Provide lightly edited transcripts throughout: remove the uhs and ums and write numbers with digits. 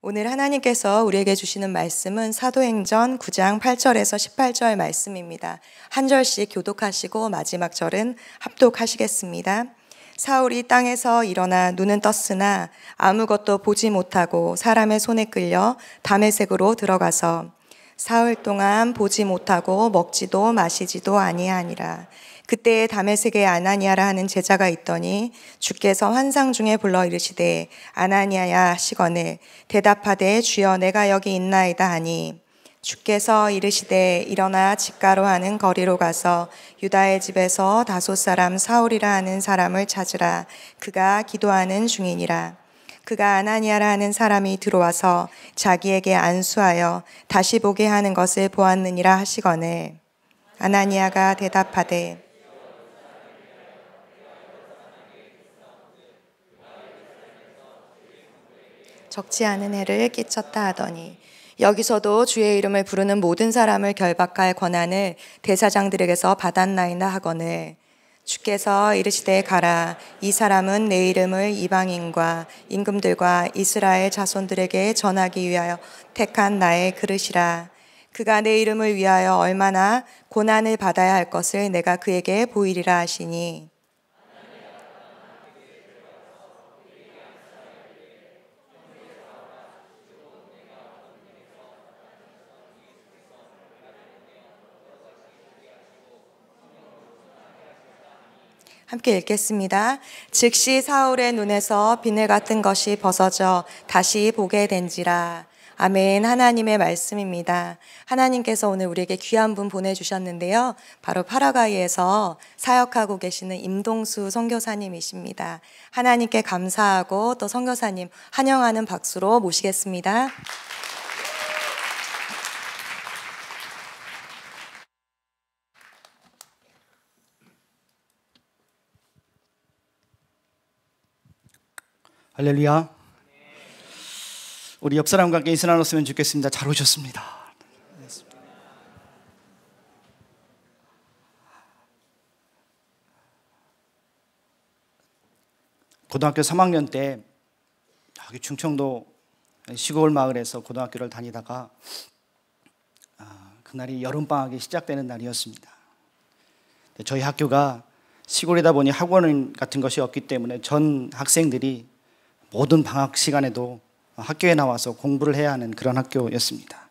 오늘 하나님께서 우리에게 주시는 말씀은 사도행전 9장 8절에서 18절 말씀입니다. 한 절씩 교독하시고 마지막 절은 합독하시겠습니다. 사울이 땅에서 일어나 눈은 떴으나 아무것도 보지 못하고 사람의 손에 끌려 다메섹으로 들어가서 사흘 동안 보지 못하고 먹지도 마시지도 아니하니라. 그때에 다메섹에 아나니아라 하는 제자가 있더니 주께서 환상 중에 불러 이르시되 아나니아야 하시거늘 대답하되 주여 내가 여기 있나이다 하니 주께서 이르시되 일어나 직가로 하는 거리로 가서 유다의 집에서 다소 사람 사울이라 하는 사람을 찾으라. 그가 기도하는 중이니라. 그가 아나니아라 하는 사람이 들어와서 자기에게 안수하여 다시 보게 하는 것을 보았느니라 하시거늘 아나니아가 대답하되 적지 않은 해를 끼쳤다 하더니 여기서도 주의 이름을 부르는 모든 사람을 결박할 권한을 대사장들에게서 받았나이다 하거늘 주께서 이르시되 가라. 이 사람은 내 이름을 이방인과 임금들과 이스라엘 자손들에게 전하기 위하여 택한 나의 그릇이라. 그가 내 이름을 위하여 얼마나 고난을 받아야 할 것을 내가 그에게 보이리라 하시니 함께 읽겠습니다. 즉시 사울의 눈에서 비늘 같은 것이 벗어져 다시 보게 된지라. 아멘. 하나님의 말씀입니다. 하나님께서 오늘 우리에게 귀한 분 보내주셨는데요. 바로 파라과이에서 사역하고 계시는 임동수 선교사님이십니다. 하나님께 감사하고 또 선교사님 환영하는 박수로 모시겠습니다. 할렐루야. 우리 옆 사람과 함께 인사 나눴으면 좋겠습니다. 잘 오셨습니다. 고등학교 3학년 때 여기 충청도 시골 마을에서 고등학교를 다니다가 그날이 여름방학이 시작되는 날이었습니다. 저희 학교가 시골이다 보니 학원 같은 것이 없기 때문에 전 학생들이 모든 방학 시간에도 학교에 나와서 공부를 해야 하는 그런 학교였습니다.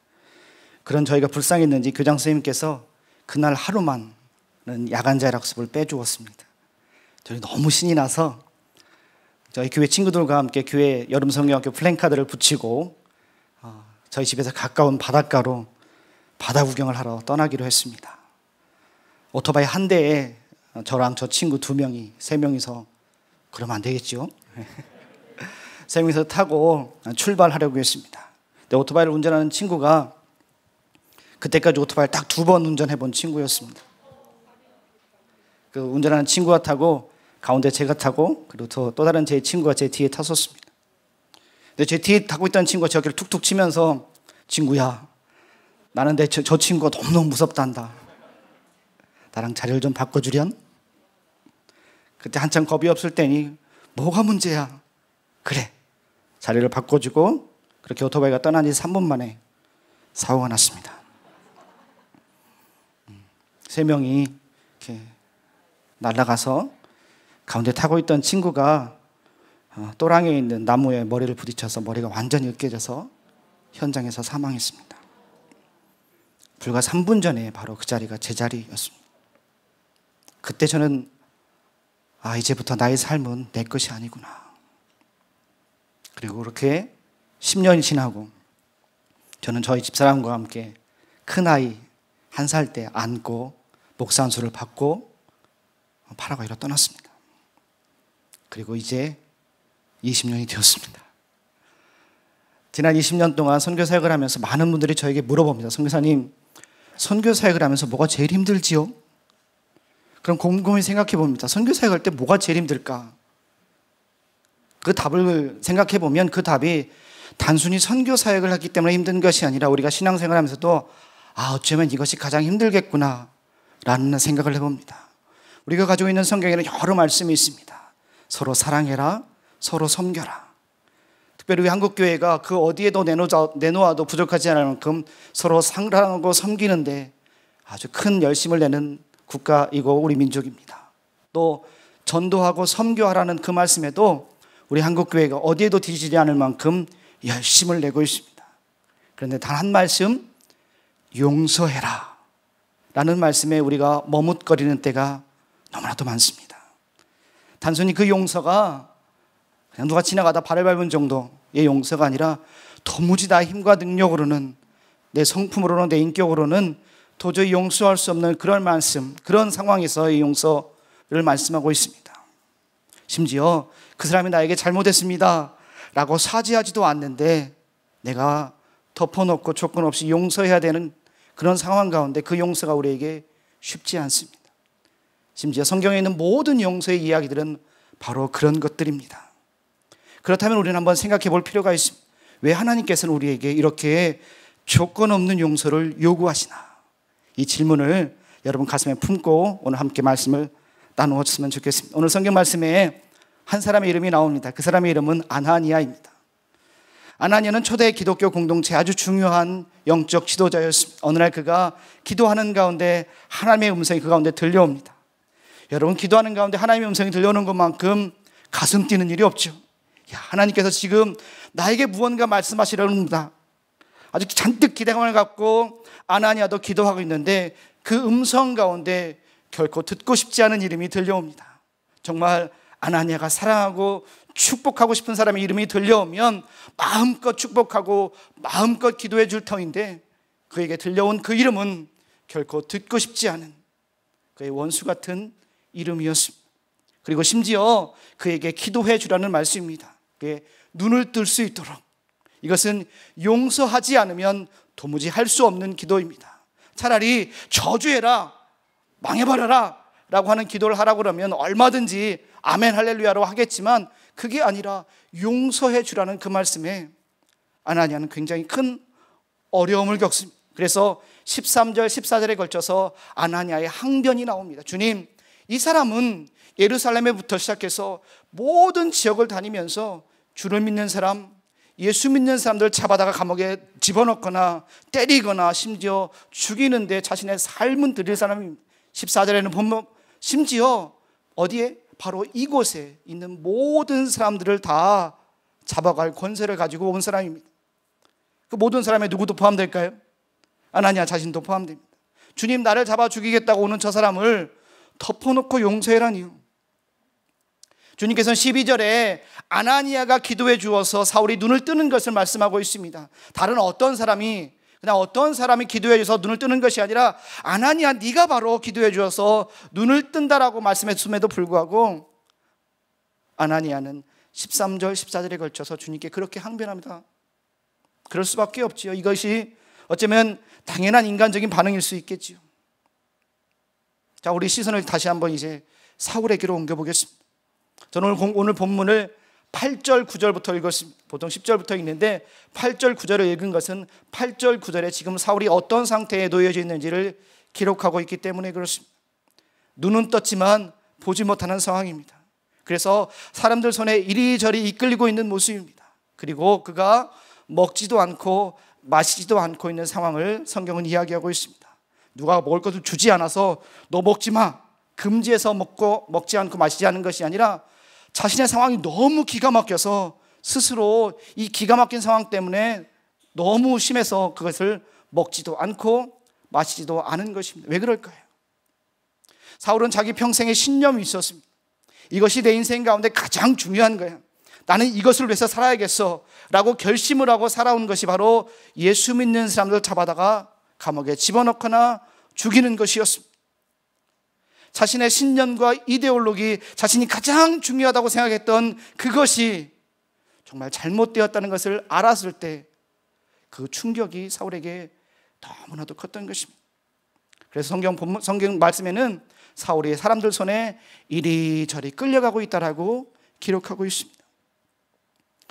그런 저희가 불쌍했는지 교장 선생님께서 그날 하루만은 야간 자율학습을 빼주었습니다. 저희 너무 신이 나서 저희 교회 친구들과 함께 교회 여름성경학교 플랜카드를 붙이고 저희 집에서 가까운 바닷가로 바다 구경을 하러 떠나기로 했습니다. 오토바이 한 대에 저랑 저 친구 2명이 3명이서 그러면 안 되겠죠? 3명이서 타고 출발하려고 했습니다. 근데 오토바이를 운전하는 친구가 그때까지 오토바이를 딱 2번 운전해 본 친구였습니다. 그 운전하는 친구가 타고 가운데 제가 타고 그리고 또 다른 제 친구가 제 뒤에 탔었습니다. 근데 제 뒤에 타고 있던 친구가 제 어깨를 툭툭 치면서 친구야 나는 저 친구가 너무너무 무섭단다. 나랑 자리를 좀 바꿔주련? 그때 한참 겁이 없을 때니 뭐가 문제야? 그래 자리를 바꿔주고 그렇게 오토바이가 떠난 지 3분 만에 사고가 났습니다. 3명이 이렇게 날아가서 가운데 타고 있던 친구가 또랑에 있는 나무에 머리를 부딪혀서 머리가 완전히 으깨져서 현장에서 사망했습니다. 불과 3분 전에 바로 그 자리가 제 자리였습니다. 그때 저는 이제부터 나의 삶은 내 것이 아니구나. 그리고 그렇게 10년이 지나고 저는 저희 집사람과 함께 큰아이 1살 때 안고 목사 안수를 받고 파라과이로 떠났습니다. 그리고 이제 20년이 되었습니다. 지난 20년 동안 선교사역을 하면서 많은 분들이 저에게 물어봅니다. 선교사님, 선교사역을 하면서 뭐가 제일 힘들지요? 그럼 곰곰이 생각해 봅니다. 선교사역할 때 뭐가 제일 힘들까? 그 답을 생각해 보면 그 답이 단순히 선교사역을 하기 때문에 힘든 것이 아니라 우리가 신앙생활 하면서도 어쩌면 이것이 가장 힘들겠구나 라는 생각을 해봅니다. 우리가 가지고 있는 성경에는 여러 말씀이 있습니다. 서로 사랑해라, 서로 섬겨라. 특별히 우리 한국교회가 그 어디에도 내놓아도 부족하지 않을 만큼 서로 사랑하고 섬기는데 아주 큰 열심을 내는 국가이고 우리 민족입니다. 또 전도하고 선교하라는 그 말씀에도 우리 한국교회가 어디에도 뒤지지 않을 만큼 열심을 내고 있습니다. 그런데 단 한 말씀, 용서해라 라는 말씀에 우리가 머뭇거리는 때가 너무나도 많습니다. 단순히 그 용서가 그냥 누가 지나가다 발을 밟은 정도의 용서가 아니라 도무지 나의 힘과 능력으로는, 내 성품으로는, 내 인격으로는 도저히 용서할 수 없는 그런 말씀, 그런 상황에서의 용서를 말씀하고 있습니다. 심지어 그 사람이 나에게 잘못했습니다 라고 사죄하지도 않는데 내가 덮어놓고 조건 없이 용서해야 되는 그런 상황 가운데 그 용서가 우리에게 쉽지 않습니다. 심지어 성경에 있는 모든 용서의 이야기들은 바로 그런 것들입니다. 그렇다면 우리는 한번 생각해 볼 필요가 있습니다. 왜 하나님께서는 우리에게 이렇게 조건 없는 용서를 요구하시나? 이 질문을 여러분 가슴에 품고 오늘 함께 말씀을 나누었으면 좋겠습니다. 오늘 성경 말씀에 한 사람의 이름이 나옵니다. 그 사람의 이름은 아나니아입니다. 아나니아는 초대 기독교 공동체 아주 중요한 영적 지도자였습니다. 어느 날 그가 기도하는 가운데 하나님의 음성이 그 가운데 들려옵니다. 여러분, 기도하는 가운데 하나님의 음성이 들려오는 것만큼 가슴 뛰는 일이 없죠. 하나님께서 지금 나에게 무언가 말씀하시려는구나. 아주 잔뜩 기대감을 갖고 아나니아도 기도하고 있는데 그 음성 가운데 결코 듣고 싶지 않은 이름이 들려옵니다. 정말 아나니아가 사랑하고 축복하고 싶은 사람의 이름이 들려오면 마음껏 축복하고 마음껏 기도해 줄 터인데 그에게 들려온 그 이름은 결코 듣고 싶지 않은 그의 원수 같은 이름이었습니다. 그리고 심지어 그에게 기도해 주라는 말씀입니다. 그의 눈을 뜰 수 있도록. 이것은 용서하지 않으면 도무지 할 수 없는 기도입니다. 차라리 저주해라, 망해버려라 라고 하는 기도를 하라고 그러면 얼마든지 아멘 할렐루야로 하겠지만 그게 아니라 용서해 주라는 그 말씀에 아나니아는 굉장히 큰 어려움을 겪습니다. 그래서 13절 14절에 걸쳐서 아나니아의 항변이 나옵니다. 주님, 이 사람은 예루살렘에부터 시작해서 모든 지역을 다니면서 주를 믿는 사람, 예수 믿는 사람들 잡아다가 감옥에 집어넣거나 때리거나 심지어 죽이는데 자신의 삶은 드릴 사람입니다. 14절에는 보면 심지어 어디에? 바로 이곳에 있는 모든 사람들을 다 잡아갈 권세를 가지고 온 사람입니다. 그 모든 사람에 누구도 포함될까요? 아나니아 자신도 포함됩니다. 주님, 나를 잡아 죽이겠다고 오는 저 사람을 덮어놓고 용서해라니요. 주님께서는 12절에 아나니아가 기도해 주어서 사울이 눈을 뜨는 것을 말씀하고 있습니다. 다른 어떤 사람이 그냥 어떤 사람이 기도해 줘서 눈을 뜨는 것이 아니라 아나니아 네가 바로 기도해 주어서 눈을 뜬다라고 말씀했음에도 불구하고 아나니아는 13절 14절에 걸쳐서 주님께 그렇게 항변합니다. 그럴 수밖에 없지요. 이것이 어쩌면 당연한 인간적인 반응일 수 있겠지요. 자, 우리 시선을 다시 한번 이제 사울에게로 옮겨보겠습니다. 저는 오늘 본문을 8절 9절부터 읽었습니다. 보통 10절부터 읽는데 8절 9절을 읽은 것은 8절 9절에 지금 사울이 어떤 상태에 놓여져 있는지를 기록하고 있기 때문에 그렇습니다. 눈은 떴지만 보지 못하는 상황입니다. 그래서 사람들 손에 이리저리 이끌리고 있는 모습입니다. 그리고 그가 먹지도 않고 마시지도 않고 있는 상황을 성경은 이야기하고 있습니다. 누가 먹을 것을 주지 않아서 너 먹지 마, 금지해서 먹지 않고 마시지 않은 것이 아니라 자신의 상황이 너무 기가 막혀서 스스로 이 기가 막힌 상황 때문에 너무 심해서 그것을 먹지도 않고 마시지도 않은 것입니다. 왜 그럴까요? 사울은 자기 평생에 신념이 있었습니다. 이것이 내 인생 가운데 가장 중요한 거야. 나는 이것을 위해서 살아야겠어 라고 결심을 하고 살아온 것이 바로 예수 믿는 사람들 잡아다가 감옥에 집어넣거나 죽이는 것이었습니다. 자신의 신념과 이데올로기, 자신이 가장 중요하다고 생각했던 그것이 정말 잘못되었다는 것을 알았을 때 그 충격이 사울에게 너무나도 컸던 것입니다. 그래서 성경 말씀에는 사울이 사람들 손에 이리저리 끌려가고 있다라고 기록하고 있습니다.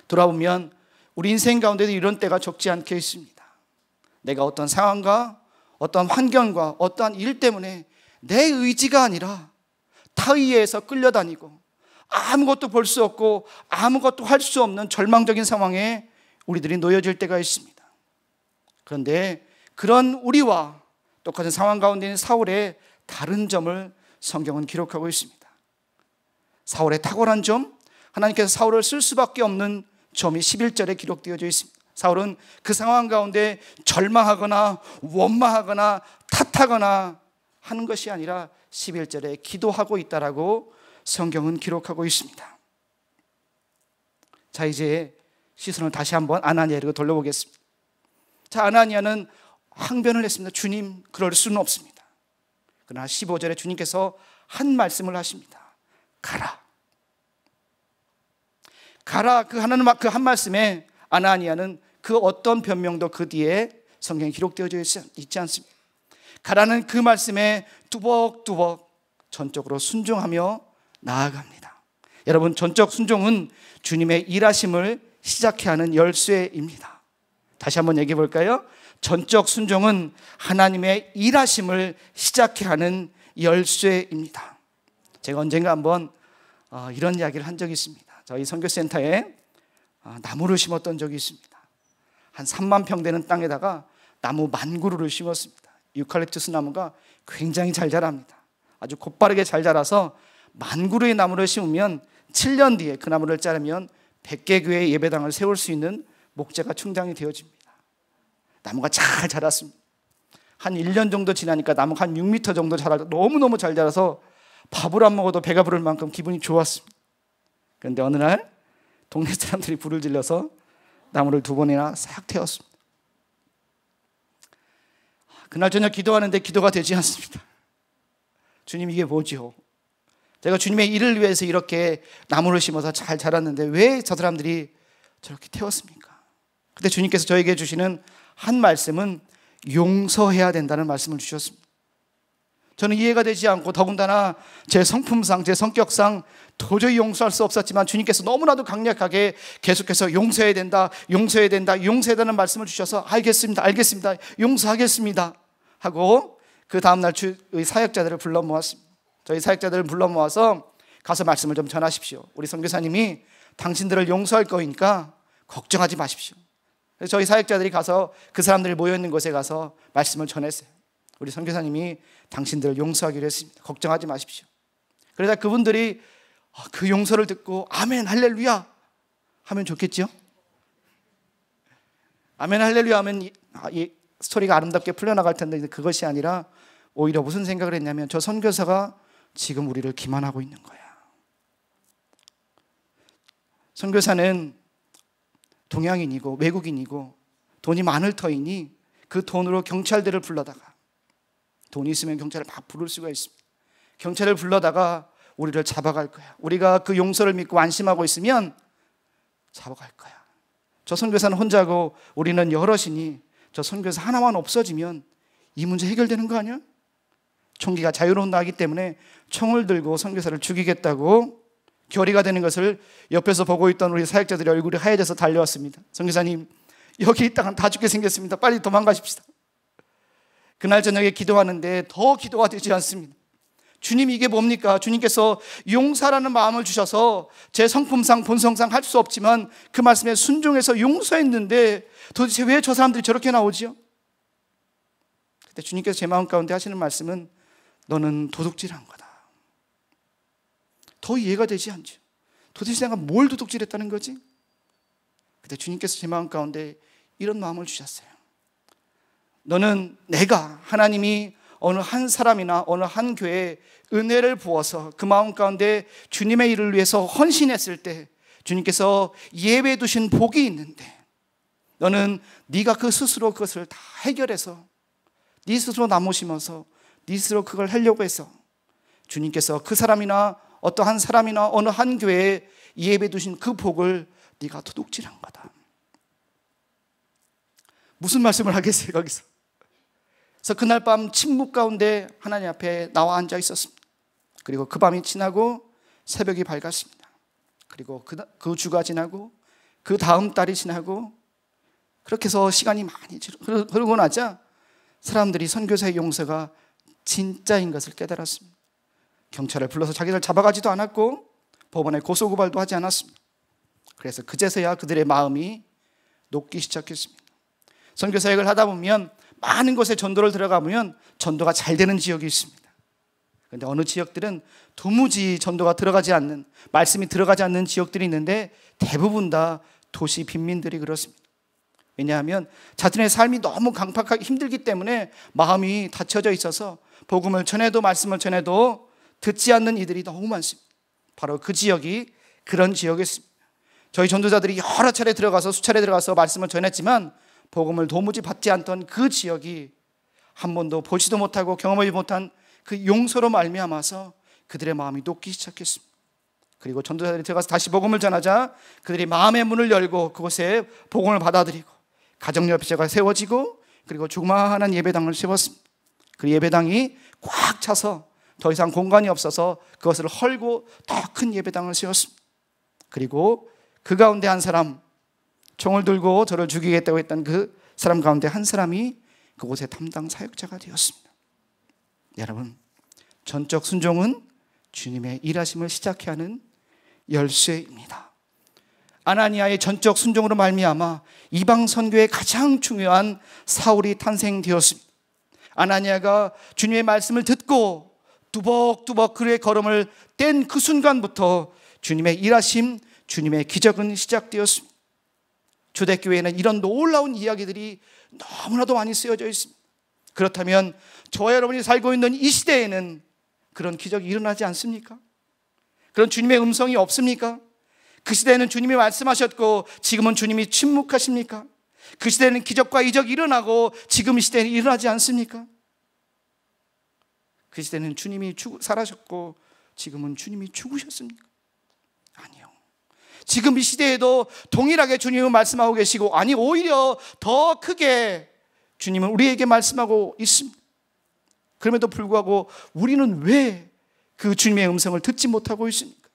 돌아보면 우리 인생 가운데도 이런 때가 적지 않게 있습니다. 내가 어떤 상황과 어떤 환경과 어떠한 일 때문에 내 의지가 아니라 타의에 의해서 끌려다니고 아무것도 볼 수 없고 아무것도 할 수 없는 절망적인 상황에 우리들이 놓여질 때가 있습니다. 그런데 그런 우리와 똑같은 상황 가운데 있는 사울의 다른 점을 성경은 기록하고 있습니다. 사울의 탁월한 점, 하나님께서 사울을 쓸 수밖에 없는 점이 11절에 기록되어져 있습니다. 사울은 그 상황 가운데 절망하거나 원망하거나 탓하거나 하는 것이 아니라 11절에 기도하고 있다라고 성경은 기록하고 있습니다. 자, 이제 시선을 다시 한번 아나니아로 돌려보겠습니다. 자, 아나니아는 항변을 했습니다. 주님, 그럴 수는 없습니다. 그러나 15절에 주님께서 한 말씀을 하십니다. 가라. 가라. 그 한 말씀에 아나니아는 그 어떤 변명도 그 뒤에 성경에 기록되어져 있지 않습니다. 가라는 그 말씀에 뚜벅뚜벅 전적으로 순종하며 나아갑니다. 여러분, 전적 순종은 주님의 일하심을 시작해 하는 열쇠입니다. 다시 한번 얘기해 볼까요? 전적 순종은 하나님의 일하심을 시작해 하는 열쇠입니다. 제가 언젠가 한번 이런 이야기를 한 적이 있습니다. 저희 선교센터에 나무를 심었던 적이 있습니다. 한 3만 평 되는 땅에다가 나무 10,000그루를 심었습니다. 유칼립투스 나무가 굉장히 잘 자랍니다. 아주 곧바르게 잘 자라서 10,000그루의 나무를 심으면 7년 뒤에 그 나무를 자르면 100개 교회의 예배당을 세울 수 있는 목재가 충당이 되어집니다. 나무가 잘 자랐습니다. 한 1년 정도 지나니까 나무가 한 6m 정도 자라서 너무너무 잘 자라서 밥을 안 먹어도 배가 부를 만큼 기분이 좋았습니다. 그런데 어느 날 동네 사람들이 불을 질러서 나무를 2번이나 싹 태웠습니다. 그날 저녁 기도하는데 기도가 되지 않습니다. 주님, 이게 뭐지요? 제가 주님의 일을 위해서 이렇게 나무를 심어서 잘 자랐는데 왜 저 사람들이 저렇게 태웠습니까? 그때 주님께서 저에게 주시는 한 말씀은 용서해야 된다는 말씀을 주셨습니다. 저는 이해가 되지 않고 더군다나 제 성품상, 제 성격상 도저히 용서할 수 없었지만 주님께서 너무나도 강력하게 계속해서 용서해야 된다, 용서해야 된다, 용서해야 된다는 말씀을 주셔서 알겠습니다, 알겠습니다, 용서하겠습니다 하고 그 다음날 저희 사역자들을 불러 모았습니다. 저희 사역자들을 불러 모아서 가서 말씀을 좀 전하십시오. 우리 선교사님이 당신들을 용서할 거니까 걱정하지 마십시오. 그래서 저희 사역자들이 가서 그 사람들이 모여있는 곳에 가서 말씀을 전했어요. 우리 선교사님이 당신들을 용서하기로 했습니다. 걱정하지 마십시오. 그러다 그분들이 그 용서를 듣고 아멘 할렐루야 하면 좋겠죠? 아멘 할렐루야 하면 이 스토리가 아름답게 풀려나갈 텐데 그것이 아니라 오히려 무슨 생각을 했냐면 저 선교사가 지금 우리를 기만하고 있는 거야. 선교사는 동양인이고 외국인이고 돈이 많을 터이니 그 돈으로 경찰들을 불러다가 돈이 있으면 경찰을 막 부를 수가 있습니다. 경찰을 불러다가 우리를 잡아갈 거야. 우리가 그 용서를 믿고 안심하고 있으면 잡아갈 거야. 저 선교사는 혼자고 우리는 여럿이니 저 선교사 하나만 없어지면 이 문제 해결되는 거 아니야? 총기가 자유로운 나이기 때문에 총을 들고 선교사를 죽이겠다고 결의가 되는 것을 옆에서 보고 있던 우리 사역자들의 얼굴이 하얘져서 달려왔습니다. 선교사님, 여기 있다가 다 죽게 생겼습니다. 빨리 도망가십시다. 그날 저녁에 기도하는데 더 기도가 되지 않습니다. 주님, 이게 뭡니까? 주님께서 용서라는 마음을 주셔서 제 성품상 본성상 할 수 없지만 그 말씀에 순종해서 용서했는데 도대체 왜 저 사람들이 저렇게 나오지요? 그때 주님께서 제 마음 가운데 하시는 말씀은 너는 도둑질한 거다. 더 이해가 되지 않죠. 도대체 내가 뭘 도둑질했다는 거지? 그때 주님께서 제 마음 가운데 이런 마음을 주셨어요. 너는 내가 하나님이 어느 한 사람이나 어느 한 교회에 은혜를 부어서 그 마음 가운데 주님의 일을 위해서 헌신했을 때 주님께서 예배해 두신 복이 있는데 너는 네가 그 스스로 그것을 다 해결해서 네 스스로 나무 심어서 네 스스로 그걸 하려고 해서 주님께서 그 사람이나 어떠한 사람이나 어느 한 교회에 예배해 두신 그 복을 네가 도둑질한 거다. 무슨 말씀을 하겠어요 거기서? 그래서 그날 밤 침묵 가운데 하나님 앞에 나와 앉아 있었습니다. 그리고 그 밤이 지나고 새벽이 밝았습니다. 그리고 그 주가 지나고 그 다음 달이 지나고 그렇게 해서 시간이 많이 흐르고 나자 사람들이 선교사의 용서가 진짜인 것을 깨달았습니다. 경찰을 불러서 자기를 잡아가지도 않았고 법원에 고소고발도 하지 않았습니다. 그래서 그제서야 그들의 마음이 녹기 시작했습니다. 선교사역을 하다 보면 많은 곳에 전도를 들어가면 전도가 잘 되는 지역이 있습니다. 그런데 어느 지역들은 도무지 전도가 들어가지 않는, 말씀이 들어가지 않는 지역들이 있는데 대부분 다 도시 빈민들이 그렇습니다. 왜냐하면 자신의 삶이 너무 강팍하기 힘들기 때문에 마음이 닫혀져 있어서 복음을 전해도 말씀을 전해도 듣지 않는 이들이 너무 많습니다. 바로 그 지역이 그런 지역이었습니다. 저희 전도자들이 여러 차례 들어가서 수차례 들어가서 말씀을 전했지만 복음을 도무지 받지 않던 그 지역이 한 번도 보지도 못하고 경험하지 못한 그 용서로 말미암아서 그들의 마음이 녹기 시작했습니다. 그리고 전도자들이 들어가서 다시 복음을 전하자 그들이 마음의 문을 열고 그곳에 복음을 받아들이고 가정협회가 세워지고 그리고 조그마한 예배당을 세웠습니다. 그 예배당이 꽉 차서 더 이상 공간이 없어서 그것을 헐고 더 큰 예배당을 세웠습니다. 그리고 그 가운데 한 사람, 총을 들고 저를 죽이겠다고 했던 그 사람 가운데 한 사람이 그곳의 담당 사역자가 되었습니다. 여러분, 전적 순종은 주님의 일하심을 시작케 하는 열쇠입니다. 아나니아의 전적 순종으로 말미암아 이방 선교의 가장 중요한 사울이 탄생되었습니다. 아나니아가 주님의 말씀을 듣고 뚜벅뚜벅 그의 걸음을 뗀 그 순간부터 주님의 일하심, 주님의 기적은 시작되었습니다. 초대교회에는 이런 놀라운 이야기들이 너무나도 많이 쓰여져 있습니다. 그렇다면 저와 여러분이 살고 있는 이 시대에는 그런 기적이 일어나지 않습니까? 그런 주님의 음성이 없습니까? 그 시대에는 주님이 말씀하셨고 지금은 주님이 침묵하십니까? 그 시대에는 기적과 이적이 일어나고 지금 이 시대에는 일어나지 않습니까? 그 시대는 주님이 살아셨고 지금은 주님이 죽으셨습니까? 아니요. 지금 이 시대에도 동일하게 주님은 말씀하고 계시고, 아니 오히려 더 크게 주님은 우리에게 말씀하고 있습니다. 그럼에도 불구하고 우리는 왜 그 주님의 음성을 듣지 못하고 있습니까?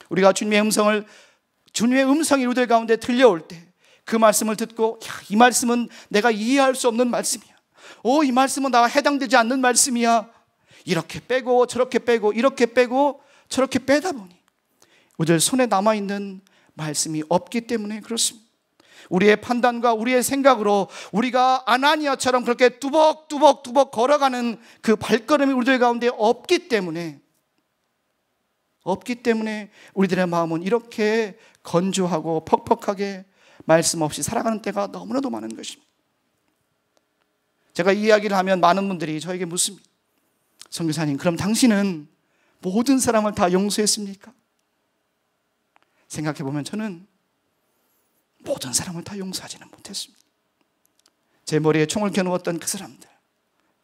우리가 주님의 음성이 우리들 가운데 들려올 때 그 말씀을 듣고, 야, 이 말씀은 내가 이해할 수 없는 말씀이야. 이 말씀은 나와 해당되지 않는 말씀이야. 이렇게 빼고 저렇게 빼고 이렇게 빼고 저렇게 빼다 보니 우리들 손에 남아있는 말씀이 없기 때문에 그렇습니다. 우리의 판단과 우리의 생각으로 우리가 아나니아처럼 그렇게 뚜벅뚜벅 걸어가는 그 발걸음이 우리들 가운데 없기 때문에 우리들의 마음은 이렇게 건조하고 퍽퍽하게 말씀 없이 살아가는 때가 너무나도 많은 것입니다. 제가 이 이야기를 하면 많은 분들이 저에게 묻습니다. 선교사님, 그럼 당신은 모든 사람을 다 용서했습니까? 생각해보면 저는 모든 사람을 다 용서하지는 못했습니다. 제 머리에 총을 겨누었던 그 사람들,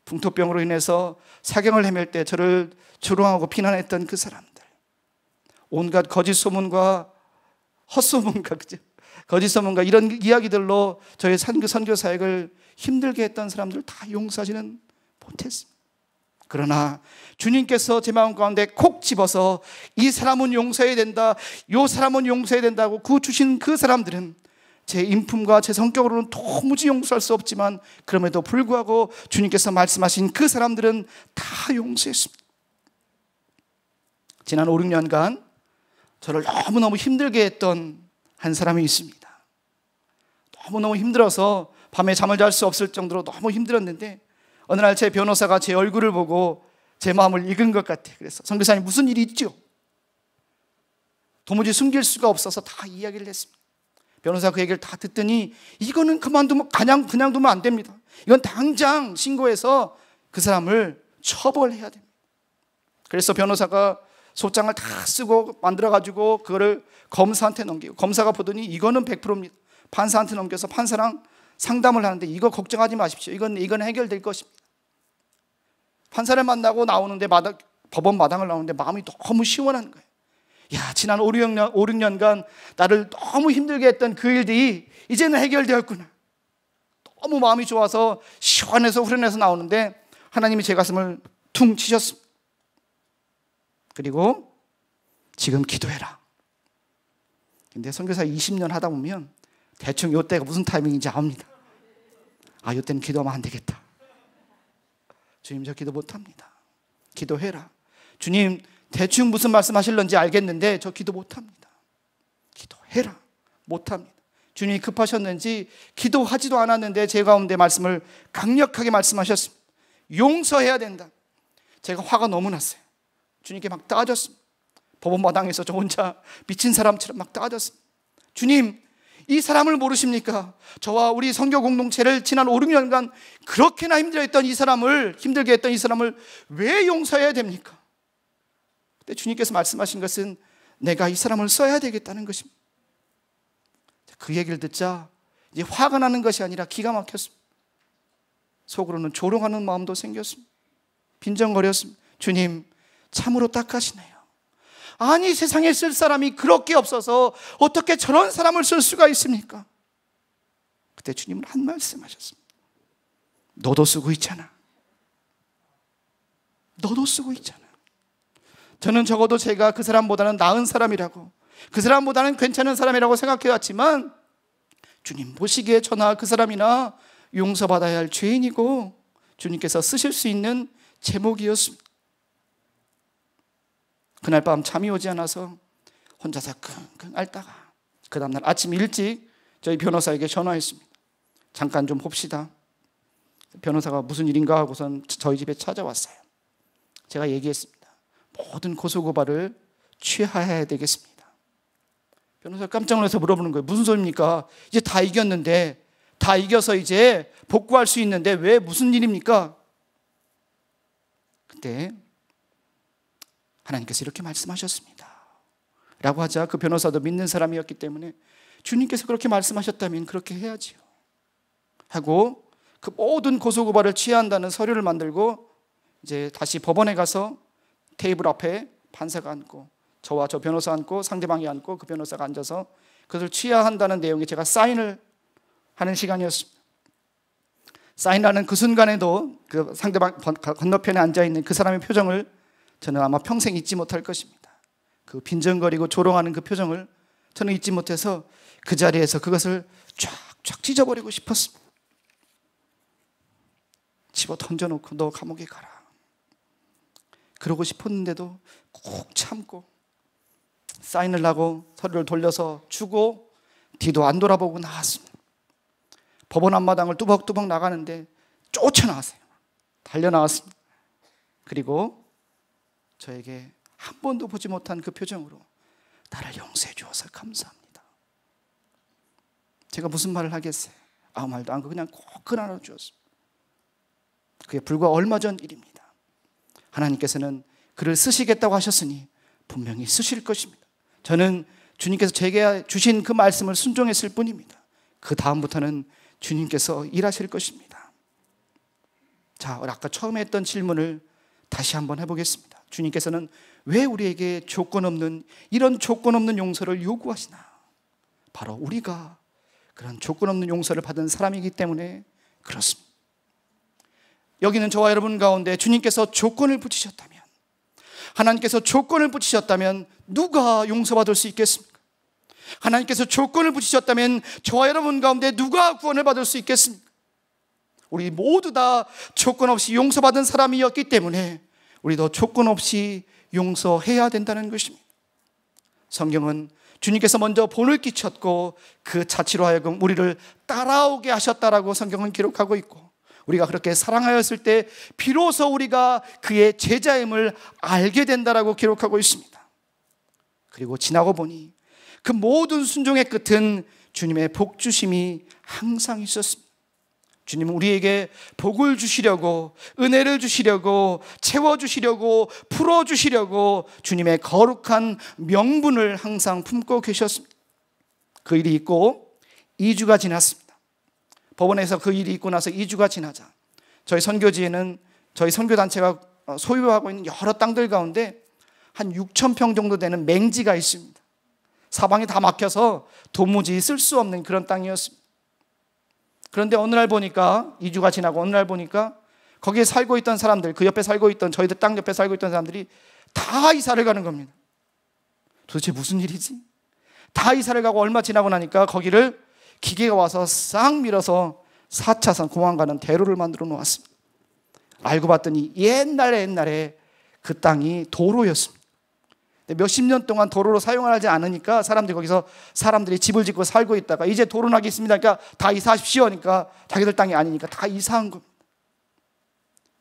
풍토병으로 인해서 사경을 헤맬 때 저를 조롱하고 비난했던 그 사람들, 온갖 거짓 소문과 헛소문과 거짓 소문과 이런 이야기들로 저의 선교 사역을 힘들게 했던 사람들 다 용서하지는 못했습니다. 그러나 주님께서 제 마음 가운데 콕 집어서 이 사람은 용서해야 된다, 이 사람은 용서해야 된다고 구주신 그 사람들은 제 인품과 제 성격으로는 도무지 용서할 수 없지만 그럼에도 불구하고 주님께서 말씀하신 그 사람들은 다 용서했습니다. 지난 5, 6년간 저를 너무너무 힘들게 했던 한 사람이 있습니다. 너무너무 힘들어서 밤에 잠을 잘 수 없을 정도로 너무 힘들었는데 어느 날 제 변호사가 제 얼굴을 보고 제 마음을 읽은 것 같아요. 그래서 선교사님 무슨 일이 있죠? 도무지 숨길 수가 없어서 다 이야기를 했습니다. 변호사가 그 얘기를 다 듣더니 이거는 그만두면 그냥 두면 안 됩니다. 이건 당장 신고해서 그 사람을 처벌해야 됩니다. 그래서 변호사가 소장을 다 쓰고 만들어가지고 그거를 검사한테 넘기고, 검사가 보더니 이거는 100%입니다. 판사한테 넘겨서 판사랑 상담을 하는데 이거 걱정하지 마십시오. 이건 해결될 것입니다. 판사를 만나고 나오는데 법원 마당을 나오는데 마음이 너무 시원한 거예요. 야, 지난 5, 6년간 나를 너무 힘들게 했던 그 일들이 이제는 해결되었구나. 너무 마음이 좋아서 시원해서 후련해서 나오는데 하나님이 제 가슴을 퉁 치셨습니다. 그리고 지금 기도해라. 근데 선교사 20년 하다 보면 대충 이때가 무슨 타이밍인지 압니다. 이때는 기도하면 안 되겠다. 주님, 저 기도 못합니다. 기도해라. 주님, 대충 무슨 말씀하실런지 알겠는데 저 기도 못합니다. 기도해라. 못합니다. 주님이 급하셨는지 기도하지도 않았는데 제 가운데 말씀을 강력하게 말씀하셨습니다. 용서해야 된다. 제가 화가 너무 났어요. 주님께 막 따졌습니다. 법원마당에서 저 혼자 미친 사람처럼 막 따졌습니다. 주님, 이 사람을 모르십니까? 저와 우리 선교 공동체를 지난 5, 6년간 그렇게나 힘들게 했던 이 사람을 왜 용서해야 됩니까? 그때 주님께서 말씀하신 것은 내가 이 사람을 써야 되겠다는 것입니다. 그 얘기를 듣자 이제 화가 나는 것이 아니라 기가 막혔습니다. 속으로는 조롱하는 마음도 생겼습니다. 빈정거렸습니다. 주님, 참으로 딱하시네요. 아니, 세상에 쓸 사람이 그렇게 없어서 어떻게 저런 사람을 쓸 수가 있습니까? 그때 주님은 한 말씀 하셨습니다. 너도 쓰고 있잖아. 너도 쓰고 있잖아. 저는 적어도 제가 그 사람보다는 나은 사람이라고, 그 사람보다는 괜찮은 사람이라고 생각해왔지만 주님 보시기에 저나 그 사람이나 용서받아야 할 죄인이고 주님께서 쓰실 수 있는 제목이었습니다. 그날 밤 잠이 오지 않아서 혼자서 끙끙 앓다가 그 다음날 아침 일찍 저희 변호사에게 전화했습니다. 잠깐 좀 봅시다. 변호사가 무슨 일인가 하고선 저희 집에 찾아왔어요. 제가 얘기했습니다. 모든 고소고발을 취하해야 되겠습니다. 변호사가 깜짝 놀라서 물어보는 거예요. 무슨 소리입니까? 이제 다 이겼는데, 다 이겨서 이제 복구할 수 있는데 왜 무슨 일입니까? 그때 하나님께서 이렇게 말씀하셨습니다 라고 하자 그 변호사도 믿는 사람이었기 때문에 주님께서 그렇게 말씀하셨다면 그렇게 해야지요 하고 그 모든 고소고발을 취한다는 서류를 만들고 이제 다시 법원에 가서 테이블 앞에 판사가 앉고 저와 저 변호사 앉고 상대방이 앉고 그 변호사가 앉아서 그것을 취하한다는 내용에 제가 사인을 하는 시간이었습니다. 사인하는 그 순간에도 그 상대방 건너편에 앉아있는 그 사람의 표정을 저는 아마 평생 잊지 못할 것입니다. 그 빈정거리고 조롱하는 그 표정을 저는 잊지 못해서 그 자리에서 그것을 쫙쫙 찢어버리고 싶었습니다. 집어 던져놓고 너 감옥에 가라. 그러고 싶었는데도 꼭 참고 사인을 하고 서류를 돌려서 주고 뒤도 안 돌아보고 나왔습니다. 법원 앞마당을 뚜벅뚜벅 나가는데 쫓아나왔어요. 달려나왔습니다. 그리고 저에게 한 번도 보지 못한 그 표정으로 나를 용서해 주어서 감사합니다. 제가 무슨 말을 하겠어요? 아무 말도 안 하고 그냥 꼭 그나라 주었습니다. 그게 불과 얼마 전 일입니다. 하나님께서는 그를 쓰시겠다고 하셨으니 분명히 쓰실 것입니다. 저는 주님께서 제게 주신 그 말씀을 순종했을 뿐입니다. 그 다음부터는 주님께서 일하실 것입니다. 자, 아까 처음에 했던 질문을 다시 한번 해보겠습니다. 주님께서는 왜 우리에게 조건 없는 이런 조건 없는 용서를 요구하시나? 바로 우리가 그런 조건 없는 용서를 받은 사람이기 때문에 그렇습니다. 여기는 저와 여러분 가운데 주님께서 조건을 붙이셨다면, 하나님께서 조건을 붙이셨다면 누가 용서받을 수 있겠습니까? 하나님께서 조건을 붙이셨다면 저와 여러분 가운데 누가 구원을 받을 수 있겠습니까? 우리 모두 다 조건 없이 용서받은 사람이었기 때문에 우리도 조건 없이 용서해야 된다는 것입니다. 성경은 주님께서 먼저 본을 끼쳤고 그 자취로 하여금 우리를 따라오게 하셨다라고 성경은 기록하고 있고, 우리가 그렇게 사랑하였을 때 비로소 우리가 그의 제자임을 알게 된다라고 기록하고 있습니다. 그리고 지나고 보니 그 모든 순종의 끝은 주님의 복 주심이 항상 있었습니다. 주님은 우리에게 복을 주시려고, 은혜를 주시려고, 채워주시려고, 풀어주시려고 주님의 거룩한 명분을 항상 품고 계셨습니다. 그 일이 있고 2주가 지났습니다. 법원에서 그 일이 있고 나서 2주가 지나자 저희 선교지에는 저희 선교단체가 소유하고 있는 여러 땅들 가운데 한 6,000평 정도 되는 맹지가 있습니다. 사방이 다 막혀서 도무지 쓸 수 없는 그런 땅이었습니다. 그런데 어느 날 보니까 2주가 지나고 어느 날 보니까 거기에 살고 있던 사람들, 그 옆에 살고 있던 저희들 땅 옆에 살고 있던 사람들이 다 이사를 가는 겁니다. 도대체 무슨 일이지? 다 이사를 가고 얼마 지나고 나니까 거기를 기계가 와서 싹 밀어서 4차선 공항 가는 대로를 만들어 놓았습니다. 알고 봤더니 옛날에 그 땅이 도로였습니다. 몇십 년 동안 도로로 사용하지 않으니까 사람들이 집을 짓고 살고 있다가 이제 도로 나겠습니다. 그러니까 다 이사하십시오. 하니까 자기들 땅이 아니니까 다 이사한 겁니다.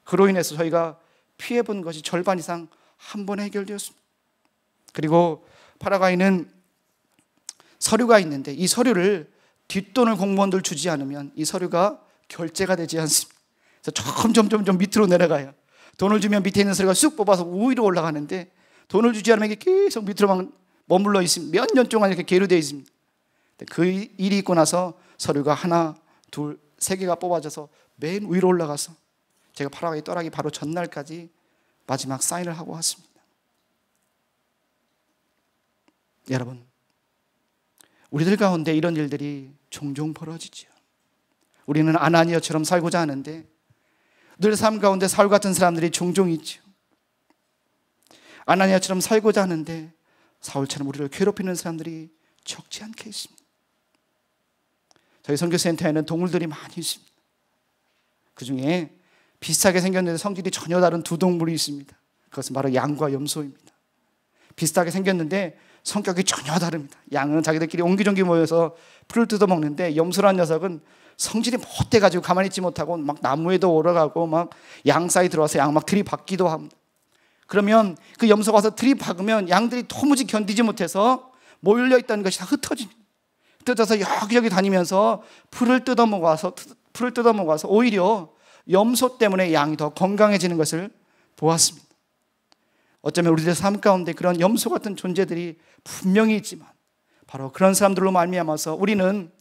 그로 인해서 저희가 피해본 것이 절반 이상 한 번에 해결되었습니다. 그리고 파라과이는 서류가 있는데 이 서류를 뒷돈을 공무원들 주지 않으면 이 서류가 결제가 되지 않습니다. 그래서 점점 밑으로 내려가요. 돈을 주면 밑에 있는 서류가 쑥 뽑아서 위로 올라가는데 돈을 주지 않으면 이게 계속 밑으로만 머물러 있습니다. 몇 년 동안 이렇게 계류되어 있습니다. 그 일이 있고 나서 서류가 하나, 둘, 세 개가 뽑아져서 맨 위로 올라가서 제가 파라과이 떠나기 바로 전날까지 마지막 사인을 하고 왔습니다. 여러분, 우리들 가운데 이런 일들이 종종 벌어지죠. 우리는 아나니아처럼 살고자 하는데 늘 삶 가운데 사울 같은 사람들이 종종 있죠. 아나니아처럼 살고자 하는데 사울처럼 우리를 괴롭히는 사람들이 적지 않게 있습니다. 저희 선교센터에는 동물들이 많이 있습니다. 그 중에 비슷하게 생겼는데 성질이 전혀 다른 두 동물이 있습니다. 그것은 바로 양과 염소입니다. 비슷하게 생겼는데 성격이 전혀 다릅니다. 양은 자기들끼리 옹기종기 모여서 풀을 뜯어먹는데 염소란 녀석은 성질이 못돼가지고 가만히 있지 못하고 막 나무에도 올라가고 막 양 사이 들어와서 양 막 들이박기도 합니다. 그러면 그 염소가 와서 들이박으면 양들이 도무지 견디지 못해서 몰려있다는 것이 다 흩어집니다. 흩어져서 여기저기 다니면서 풀을 뜯어먹어서 오히려 염소 때문에 양이 더 건강해지는 것을 보았습니다. 어쩌면 우리들 삶 가운데 그런 염소 같은 존재들이 분명히 있지만 바로 그런 사람들로 말미암아서 우리는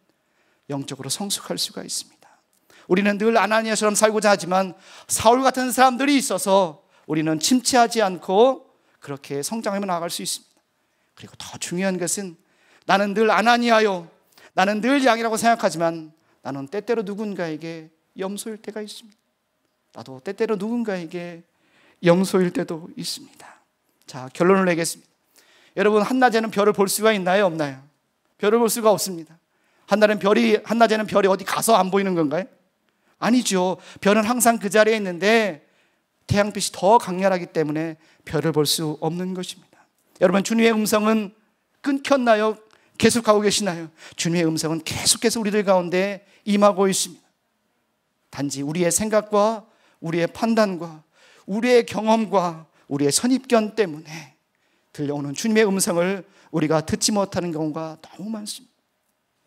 영적으로 성숙할 수가 있습니다. 우리는 늘 아나니아처럼 살고자 하지만 사울 같은 사람들이 있어서 우리는 침체하지 않고 그렇게 성장하며 나아갈 수 있습니다. 그리고 더 중요한 것은 나는 늘 아나니아요, 나는 늘 양이라고 생각하지만 나는 때때로 누군가에게 염소일 때가 있습니다. 나도 때때로 누군가에게 염소일 때도 있습니다. 자, 결론을 내겠습니다. 여러분, 한낮에는 별을 볼 수가 있나요? 없나요? 별을 볼 수가 없습니다. 한낮에는 별이 어디 가서 안 보이는 건가요? 아니죠. 별은 항상 그 자리에 있는데 태양빛이 더 강렬하기 때문에 별을 볼 수 없는 것입니다. 여러분, 주님의 음성은 끊겼나요? 계속하고 계시나요? 주님의 음성은 계속해서 우리들 가운데 임하고 있습니다. 단지 우리의 생각과 우리의 판단과 우리의 경험과 우리의 선입견 때문에 들려오는 주님의 음성을 우리가 듣지 못하는 경우가 너무 많습니다.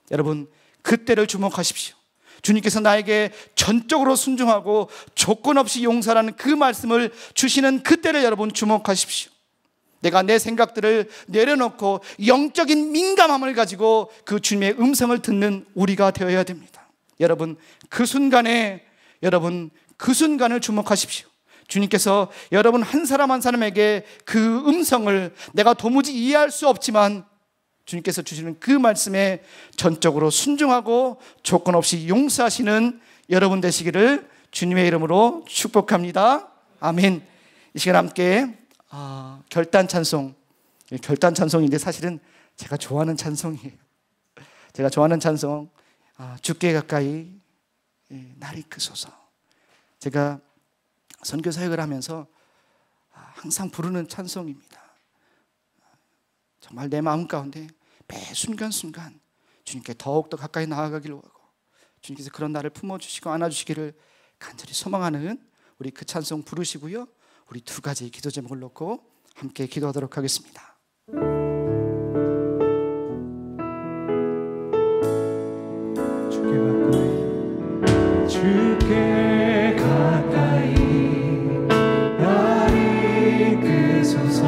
여러분, 그때를 주목하십시오. 주님께서 나에게 전적으로 순종하고 조건 없이 용서하라는 그 말씀을 주시는 그때를 여러분 주목하십시오. 내가 내 생각들을 내려놓고 영적인 민감함을 가지고 그 주님의 음성을 듣는 우리가 되어야 됩니다. 여러분, 그 순간을 주목하십시오. 주님께서 여러분 한 사람 한 사람에게 그 음성을 내가 도무지 이해할 수 없지만 주님께서 주시는 그 말씀에 전적으로 순종하고 조건 없이 용서하시는 여러분 되시기를 주님의 이름으로 축복합니다. 아멘. 이 시간 함께 결단 찬송인데 사실은 제가 좋아하는 찬송이에요. 제가 좋아하는 찬송, 주께 가까이 날 이끄소서. 제가 선교 사역을 하면서 항상 부르는 찬송입니다. 정말 내 마음 가운데 매 순간순간 주님께 더욱더 가까이 나아가기를 원하고 주님께서 그런 나를 품어주시고 안아주시기를 간절히 소망하는 우리 그 찬송 부르시고요. 우리 두 가지 기도 제목을 놓고 함께 기도하도록 하겠습니다. 주께 가까이 날 이끄소서.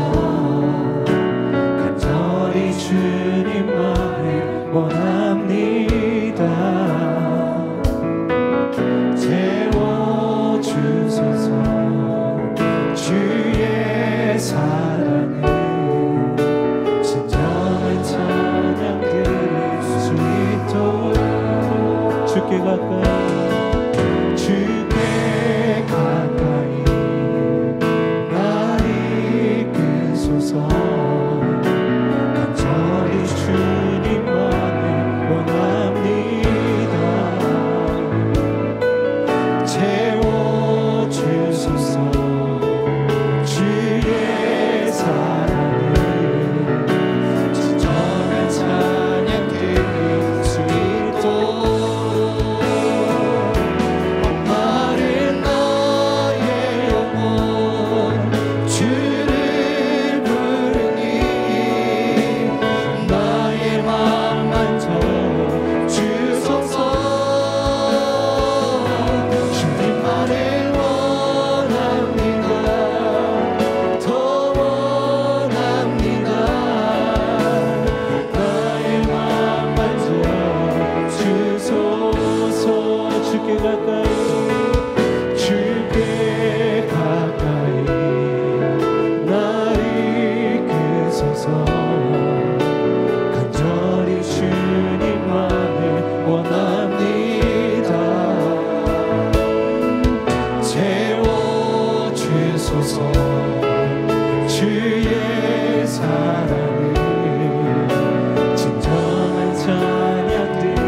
간절히 주님만을 원합니다. 채워주소서. 주의 사랑을 진정한 찬양 드릴 수 있도록 주께 가까이 날 이끄소서. 간절히 주님만을 원합니다. 채워주소서. 주의 사랑을 주께 가까이 주께 가까이 날 이끄소서 간절히 주님만을 원합니다. 채워주소서 주의 사랑을 진정한 찬양 드릴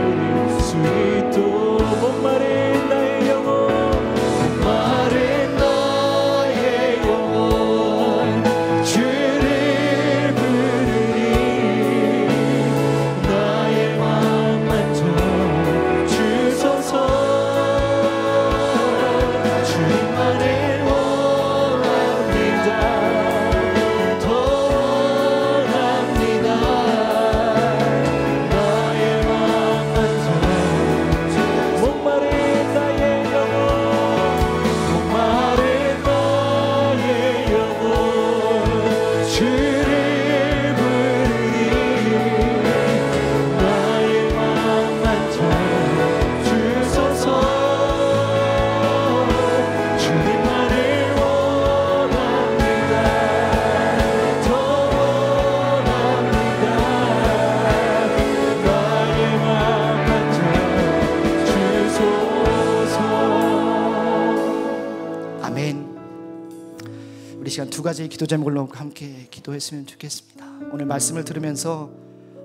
수 있도록 목마른 나의 영혼 목마른 나의 영혼 주를 부르리 나의 맘 만져 주소서 주님만을 원합니다. 더 원합니다. 나의 맘 만져 목마른 나의 영혼 목마른 나의 영혼 주를 부르리 나의 맘 만져 주소서 주님만을 원합니다. 더 원합니다. 나의 맘 만져 주소서. 아멘. 우리 시간 두 가지의 기도 제목을 놓고 함께 기도했으면 좋겠습니다. 오늘 말씀을 들으면서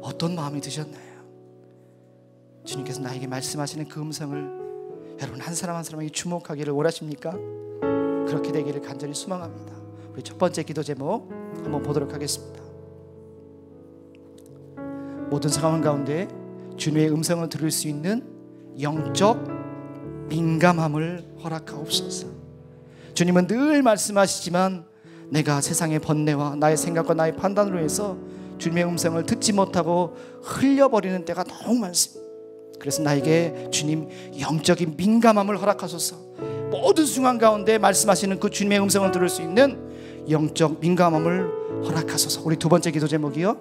어떤 마음이 드셨나요? 주님께서 나에게 말씀하시는 그 음성을 여러분 한 사람 한 사람에게 주목하기를 원하십니까? 그렇게 되기를 간절히 소망합니다. 우리 첫 번째 기도 제목 한번 보도록 하겠습니다. 모든 상황 가운데 주님의 음성을 들을 수 있는 영적 민감함을 허락하옵소서. 주님은 늘 말씀하시지만 내가 세상의 번뇌와 나의 생각과 나의 판단으로 해서 주님의 음성을 듣지 못하고 흘려버리는 때가 너무 많습니다. 그래서 나에게 주님 영적인 민감함을 허락하소서. 모든 순간 가운데 말씀하시는 그 주님의 음성을 들을 수 있는 영적 민감함을 허락하소서. 우리 두 번째 기도 제목이요,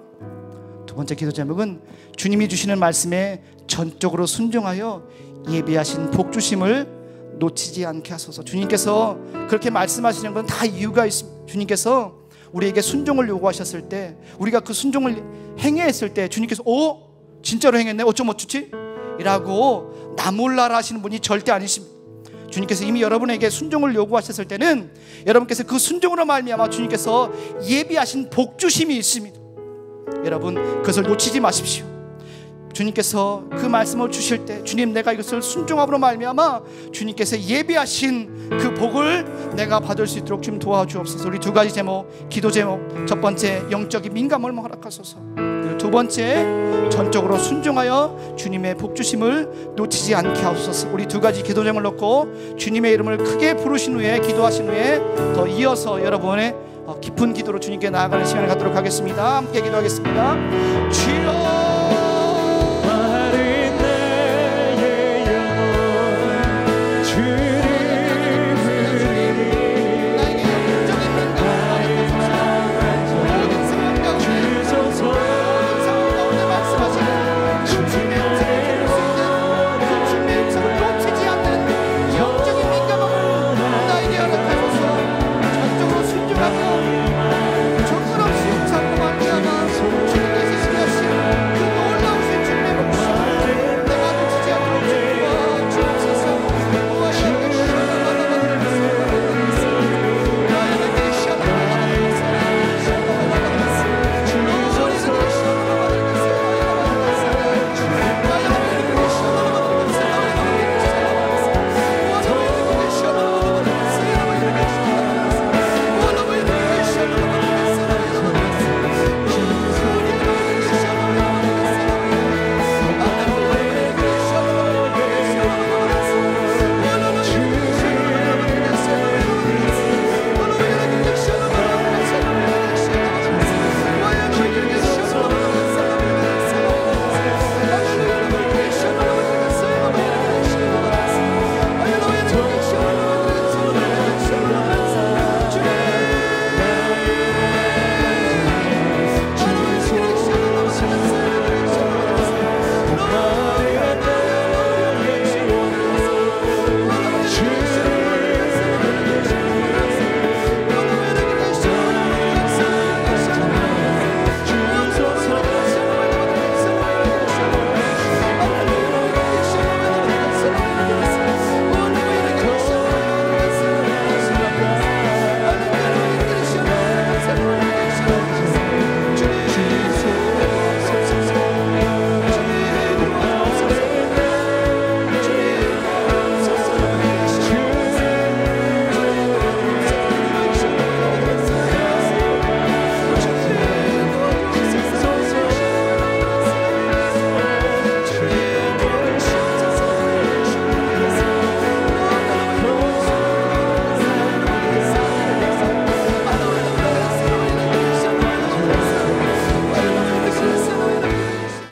두 번째 기도 제목은 주님이 주시는 말씀에 전적으로 순종하여 예비하신 복 주심을 놓치지 않게 하소서. 주님께서 그렇게 말씀하시는 건 다 이유가 있습니다. 주님께서 우리에게 순종을 요구하셨을 때, 우리가 그 순종을 행했을 때 주님께서 진짜로 행했네, 어쩜 어쩌지? 이라고 나 몰라라 하시는 분이 절대 아니십니다. 주님께서 이미 여러분에게 순종을 요구하셨을 때는 여러분께서 그 순종으로 말미암아 주님께서 예비하신 복 주심이 있습니다. 여러분 그것을 놓치지 마십시오. 주님께서 그 말씀을 주실 때 주님 내가 이것을 순종함으로 말미암아 주님께서 예비하신 그 복을 내가 받을 수 있도록 좀 도와주옵소서. 우리 두 가지 제목, 기도 제목, 첫 번째 영적인 민감을 허락하소서. 그리고 두 번째 전적으로 순종하여 주님의 복 주심을 놓치지 않게 하소서. 우리 두 가지 기도 제목을 놓고 주님의 이름을 크게 부르신 후에 기도하신 후에 더 이어서 여러분의 깊은 기도로 주님께 나아가는 시간을 갖도록 하겠습니다. 함께 기도하겠습니다. 주여